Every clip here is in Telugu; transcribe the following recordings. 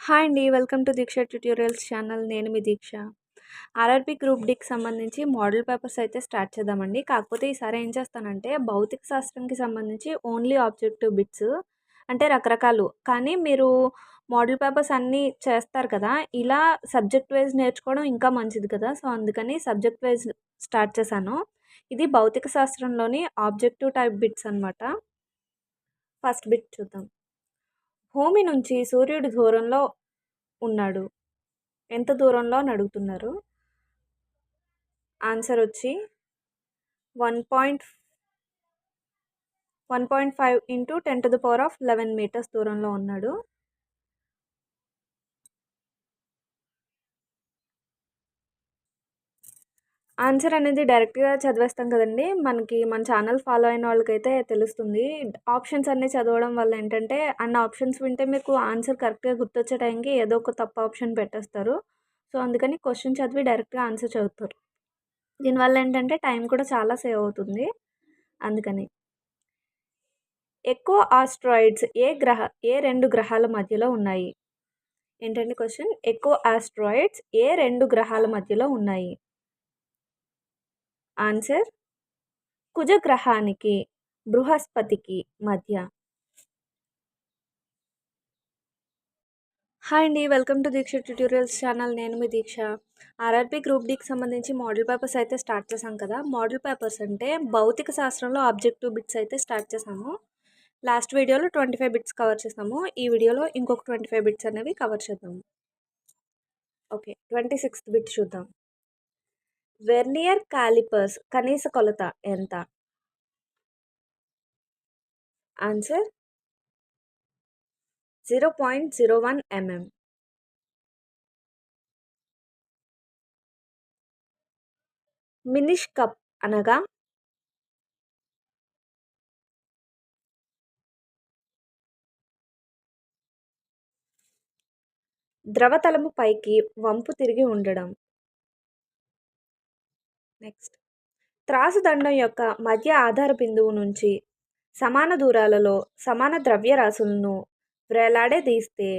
హాయ్ అండి. Welcome to Deeksha tutorials channel. నేను మీ దీక్ష. ఆర్ఆర్‌బీ గ్రూప్ డీకి సంబంధించి మోడల్ పేపర్స్ అయితే స్టార్ట్ చేద్దామండి. కాకపోతే ఈసారి ఏం చేస్తానంటే భౌతిక శాస్త్రంకి సంబంధించి ఓన్లీ ఆబ్జెక్టివ్ బిట్స్ అంటే రకరకాలు. కానీ మీరు మోడల్ పేపర్స్ అన్నీ చేస్తారు కదా! ఇలా సబ్జెక్ట్ వైస్ నేర్చుకోవడం ఇంకా మంచిది కదా! సో, అందుకని సబ్జెక్ట్ వైస్ స్టార్ట్ చేశాను. ఇది భౌతిక శాస్త్రంలోని ఆబ్జెక్టివ్ టైప్ బిట్స్ అనమాట. ఫస్ట్ బిట్ చూద్దాం. భూమి నుంచి సూర్యుడు దూరంలో ఉన్నాడు. ఎంత దూరంలో అని అడుగుతున్నారు. ఆన్సర్ వచ్చి 1.5 ఇంటూ 10⁻11 మీటర్స్ దూరంలో ఉన్నాడు. ఆన్సర్ అనేది డైరెక్ట్‌గా చదివేస్తాం కదండీ! మన ఛానల్ ఫాలో అయిన వాళ్ళకైతే తెలుస్తుంది. ఆప్షన్స్ అన్నీ చదవడం వల్ల ఏంటంటే, అన్ని ఆప్షన్స్ వింటే మీకు ఆన్సర్ కరెక్ట్‌గా గుర్తొచ్చే టైంకి ఏదో ఒక తప్పు ఆప్షన్ పెట్టేస్తారు. సో, అందుకని క్వెషన్ చదివి డైరెక్ట్‌గా ఆన్సర్ చదువుతారు. దీనివల్ల ఏంటంటే టైం కూడా చాలా సేవ్ అవుతుంది. అందుకని. ఎక్కువ ఆస్ట్రాయిడ్స్ ఏ 2 గ్రహాల మధ్యలో ఉన్నాయి? ఏంటండి క్వెషన్? ఎక్కువ ఆస్ట్రాయిడ్స్ ఏ 2 గ్రహాల మధ్యలో ఉన్నాయి? ఆన్సర్ కుజ గ్రహానికి, బృహస్పతికి మధ్య. హాయ్ అండి. Welcome to Deeksha tutorials channel. నేను మీ దీక్ష. ఆర్ఆర్‌బీ గ్రూప్ డీకి సంబంధించి మోడల్ పేపర్స్ అయితే స్టార్ట్ చేశాం కదా! మోడల్ పేపర్స్ అంటే భౌతిక శాస్త్రంలో ఆబ్జెక్టివ్ బిట్స్ అయితే స్టార్ట్ చేశాము. లాస్ట్ వీడియోలో 25 బిట్స్ కవర్ చేసాము. ఈ వీడియోలో ఇంకొక 25 బిట్స్ అనేవి కవర్ చేద్దాము. ఓకే. 26థ్ బిట్ చూద్దాం. వెర్నియర్ కాలిపర్స్ కనీస కొలత ఎంత? Answer 0.01 mm. మినిష్ కప్ అనగా? ద్రవతలము పైకి వంపు తిరిగి ఉండడం. నెక్స్ట్. త్రాసు దండం యొక్క మధ్య ఆధార బిందువు నుంచి సమాన దూరాలలో సమాన ద్రవ్యరాశులను వేలాడదీస్తే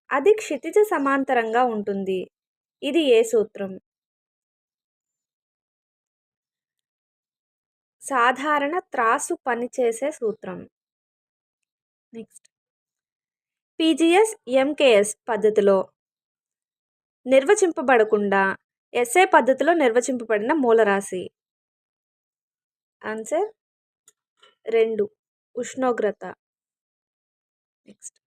అది క్షితిజ సమాంతరంగా ఉంటుంది. ఇది ఏ సూత్రం? సాధారణ త్రాసు పనిచేసే సూత్రం. నెక్స్ట్. పీజీఎస్ ఎంకేఎస్ పద్ధతిలో నిర్వచింపబడకుండా ఎస్ఏ పద్ధతిలో నిర్వచింపబడిన మూలరాశి. ఆన్సర్ 2 ఉష్ణోగ్రత. నెక్స్ట్.